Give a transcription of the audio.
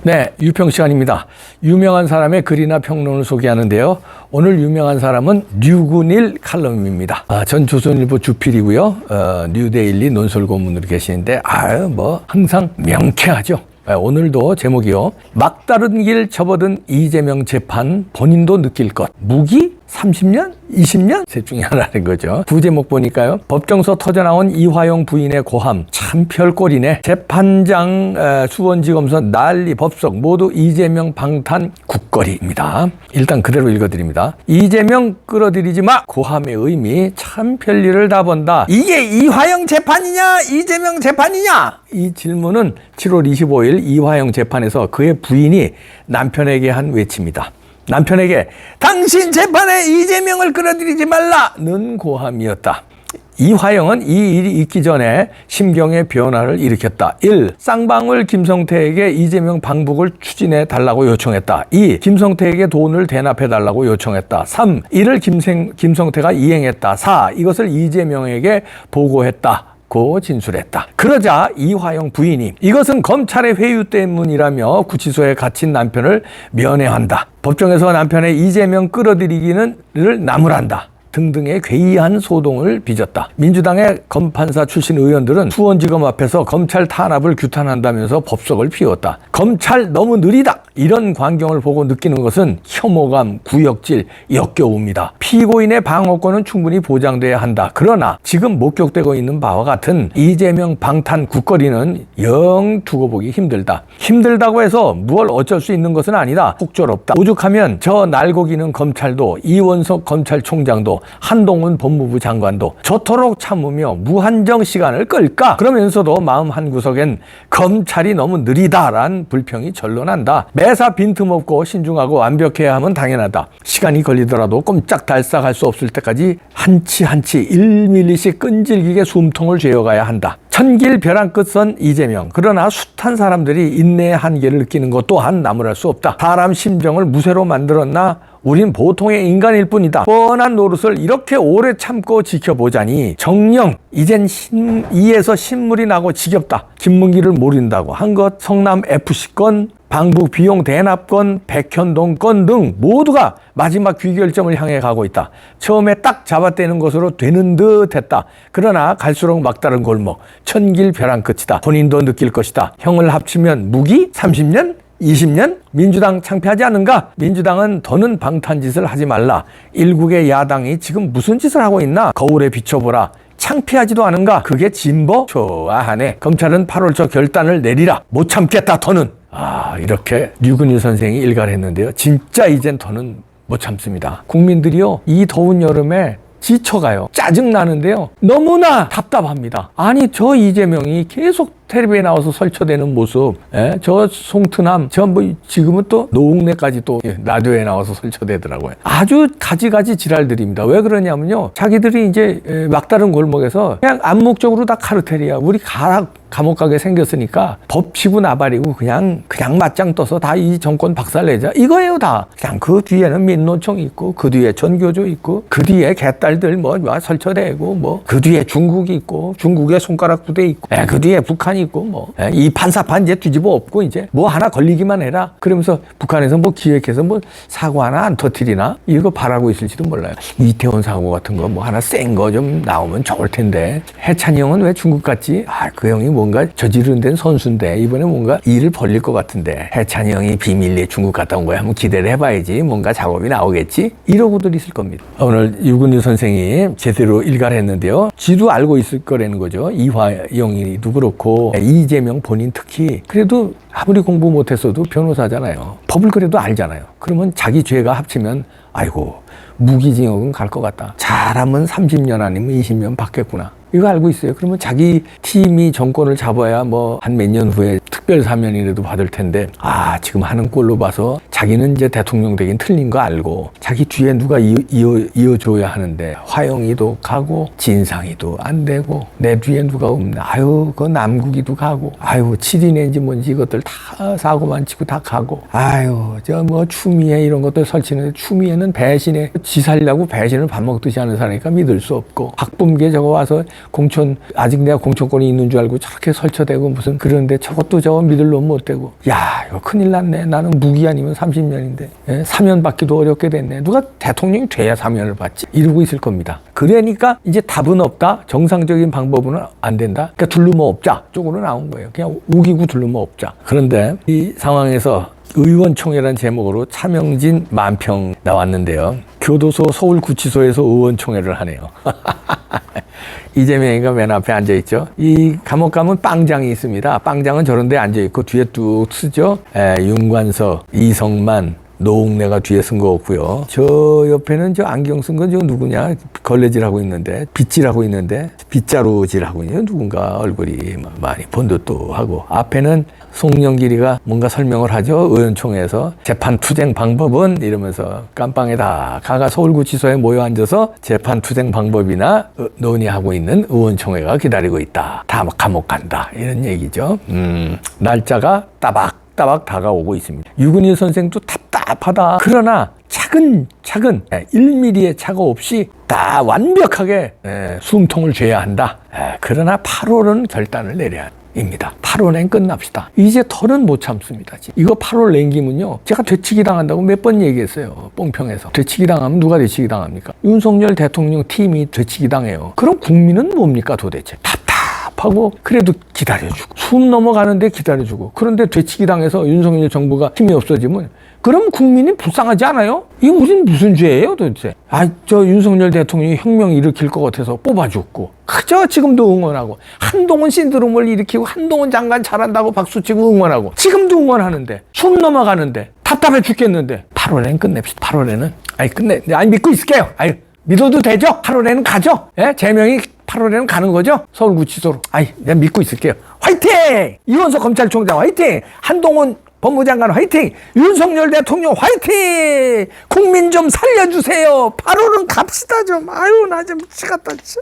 네, 유평 시간입니다. 유명한 사람의 글이나 평론을 소개하는데요. 오늘 유명한 사람은 류근일 칼럼입니다. 전 조선일보 주필이고요. 뉴데일리 논설고문으로 계시는데 항상 명쾌하죠. 오늘도 제목이요. 막다른 길 접어든 이재명 재판 본인도 느낄 것. 무기 30년? 20년? 셋 중에 하나인 거죠. 부제목 보니까요. 법정서 터져나온 이화영 부인의 고함. 참 별꼴이네. 재판장, 수원지검서 난리 법석 모두 이재명 방탄 국거리입니다. 일단 그대로 읽어드립니다. 이재명 끌어들이지 마. 고함의 의미 참 별일을 다 본다. 이게 이화영 재판이냐? 이재명 재판이냐? 이 질문은 7월 25일 이화영 재판에서 그의 부인이 남편에게 한 외침이다. 남편에게 당신 재판에 이재명을 끌어들이지 말라는 고함이었다. 이화영은 이 일이 있기 전에 심경의 변화를 일으켰다. 1. 쌍방울 김성태에게 이재명 방북을 추진해 달라고 요청했다. 2. 김성태에게 돈을 대납해 달라고 요청했다. 3. 이를 김성태가 이행했다. 4. 이것을 이재명에게 보고했다. 고 진술했다. 그러자 이화영 부인이 이것은 검찰의 회유 때문이라며 구치소에 갇힌 남편을 면회한다. 법정에서 남편의 이재명 끌어들이기를 나무란다. 등등의 괴이한 소동을 빚었다. 민주당의 검판사 출신 의원들은 수원지검 앞에서 검찰 탄압을 규탄한다면서 법석을 피웠다. 검찰 너무 느리다. 이런 광경을 보고 느끼는 것은 혐오감, 구역질, 역겨움이다. 피고인의 방어권은 충분히 보장돼야 한다. 그러나 지금 목격되고 있는 바와 같은 이재명 방탄 국거리는 영 두고 보기 힘들다. 힘들다고 해서 무얼 어쩔 수 있는 것은 아니다. 속절없다. 오죽하면 저 날고기는 검찰도 이원석 검찰총장도 한동훈 법무부 장관도 저토록 참으며 무한정 시간을 끌까? 그러면서도 마음 한구석엔 검찰이 너무 느리다란 불평이 절로난다. 매사 빈틈없고 신중하고 완벽해야 하면 당연하다. 시간이 걸리더라도 꼼짝달싹할 수 없을 때까지 한치 1mm씩 끈질기게 숨통을 죄어가야 한다. 천길 벼랑 끝선 이재명. 그러나 숱한 사람들이 인내의 한계를 느끼는 것 또한 나무랄 수 없다. 사람 심정을 무쇠로 만들었나? 우린 보통의 인간일 뿐이다. 뻔한 노릇을 이렇게 오래 참고 지켜보자니 정녕 이젠 이에서 신물이 나고 지겹다. 김문기를 모른다고 한 것, 성남 FC건, 방북 비용 대납건, 백현동 건 등 모두가 마지막 귀결점을 향해 가고 있다. 처음에 딱 잡아떼는 것으로 되는 듯 했다. 그러나 갈수록 막다른 골목, 천길 벼랑 끝이다. 본인도 느낄 것이다. 형을 합치면 무기 30년? 20년? 민주당 창피하지 않은가? 민주당은 더는 방탄짓을 하지 말라. 일국의 야당이 지금 무슨 짓을 하고 있나? 거울에 비춰보라. 창피하지도 않은가? 그게 진보? 좋아하네. 검찰은 8월 초 결단을 내리라. 못 참겠다 더는. 이렇게 류근일 선생이 일가를 했는데요. 진짜 이젠 더는 못 참습니다. 국민들이요, 이 더운 여름에 지쳐가요. 짜증나는데요. 너무나 답답합니다. 아니, 저 이재명이 계속 텔레비에 나와서 설쳐대는 모습, 저 송트남, 지금은 또 노웅래까지 또 라디오에 나와서 설쳐대더라고요. 아주 가지가지 지랄들입니다. 왜 그러냐면요, 자기들이 이제 막다른 골목에서 그냥 암묵적으로 다 카르텔이야. 우리 감옥 가게 생겼으니까 법치고 나발이고 그냥 맞짱 떠서 다 이 정권 박살내자 이거예요. 다 그냥 그 뒤에는 민노총 있고 그 뒤에 전교조 있고 그 뒤에 개딸들 설쳐대고 그 뒤에 중국이 있고 중국의 손가락 부대 있고 그 뒤에 북한이 있고 이 판사판 이제 뒤집어 엎고 이제 하나 걸리기만 해라. 그러면서 북한에서 기획해서 사고 하나 안 터뜨리나 이거 바라고 있을지도 몰라요. 이태원 사고 같은 거 하나 센 거 좀 나오면 좋을 텐데. 해찬이 형은 왜 중국 갔지? 그 형이 뭔가 저지른 데는 선수인데 이번에 뭔가 일을 벌릴 것 같은데 해찬이 형이 비밀리에 중국 갔다 온 거야. 한번 기대를 해봐야지. 뭔가 작업이 나오겠지? 이러고들 있을 겁니다. 오늘 유근일 선생이 제대로 일가를 했는데요. 지도 알고 있을 거라는 거죠. 이화영이도 그렇고 이재명 본인 특히. 그래도 아무리 공부 못했어도 변호사잖아요. 법을 그래도 알잖아요. 그러면 자기 죄가 합치면 아이고 무기징역은 갈 것 같다. 잘하면 30년 아니면 20년 받겠구나. 이거 알고 있어요. 그러면 자기 팀이 정권을 잡아야 한 몇 년 후에 특별 사면이라도 받을 텐데 지금 하는 꼴로 봐서 자기는 이제 대통령 되긴 틀린 거 알고 자기 뒤에 누가 이어줘야 하는데 화영이도 가고 진상이도 안 되고 내 뒤에 누가 없나. 그 남국이도 가고 7인인지 뭔지 이것들 다 사고만 치고 다 가고 추미애 이런 것들 설치는데 추미애는 배신에 지 살려고 배신을 밥 먹듯이 하는 사람이니까 믿을 수 없고 박범계 저거 와서 공천 아직 내가 공천권이 있는 줄 알고 저렇게 설쳐대고 무슨 그런데 저것도 저거 믿을 놈 못 되고 야 이거 큰일 났네. 나는 무기 아니면 30년인데 사면 받기도 어렵게 됐네. 누가 대통령이 돼야 사면을 받지 이러고 있을 겁니다. 그러니까 이제 답은 없다. 정상적인 방법은 안 된다. 그러니까 둘러모 없자 쪽으로 나온 거예요. 그냥 우기고 둘러모 없자. 그런데 이 상황에서 의원총회란 제목으로 차명진 만평 나왔는데요. 교도소 서울구치소에서 의원총회를 하네요. 이재명이가 맨 앞에 앉아있죠. 이 감옥 가면 빵장이 있습니다. 빵장은 저런 데 앉아있고 뒤에 뚝 쓰죠. 윤관석, 이성만, 노웅래가 뒤에 쓴 거 없고요. 저 옆에는 저 안경 쓴 건 저 누구냐? 걸레질하고 있는데, 빗질하고 있는데, 빗자루질하고 있는 누군가 얼굴이 많이 번듯도 하고, 앞에는 송영길이가 뭔가 설명을 하죠. 의원총회에서 재판 투쟁 방법은 이러면서 깜빵에 다 가가 서울구치소에 모여 앉아서 재판 투쟁 방법이나 논의하고 있는 의원총회가 기다리고 있다. 다 감옥 간다. 이런 얘기죠. 날짜가 따박따박 다가오고 있습니다. 유근일 선생도 답답하다. 그러나 차근차근 1mm의 차가 없이 다 완벽하게 숨통을 죄야 한다. 그러나 8월은 결단을 내려야 입니다. 8월엔 끝납시다. 이제 더는 못 참습니다. 이거 8월 냉기면요. 제가 되치기 당한다고 몇 번 얘기했어요. 뽕평에서. 되치기 당하면 누가 되치기 당합니까? 윤석열 대통령 팀이 되치기 당해요. 그럼 국민은 뭡니까 도대체? 답답하고 그래도 기다려주고 숨 넘어가는데 기다려주고 그런데 되치기 당해서 윤석열 정부가 힘이 없어지면 그럼 국민이 불쌍하지 않아요? 이게 무슨 죄예요 도대체? 저 윤석열 대통령이 혁명 일으킬 것 같아서 뽑아줬고 그저 지금도 응원하고 한동훈 신드롬을 일으키고 한동훈 장관 잘한다고 박수치고 응원하고 지금도 응원하는데 숨 넘어가는데 답답해 죽겠는데 8월에는 끝냅시다. 8월에는 믿고 있을게요. 믿어도 되죠? 8월에는 가죠? 제명이 8월에는 가는 거죠? 서울구치소로. 내가 믿고 있을게요. 화이팅! 이원석 검찰총장 화이팅! 한동훈 법무장관 화이팅! 윤석열 대통령 화이팅! 국민 좀 살려주세요. 8월은 갑시다 좀. 나 좀 미치겠다 진짜.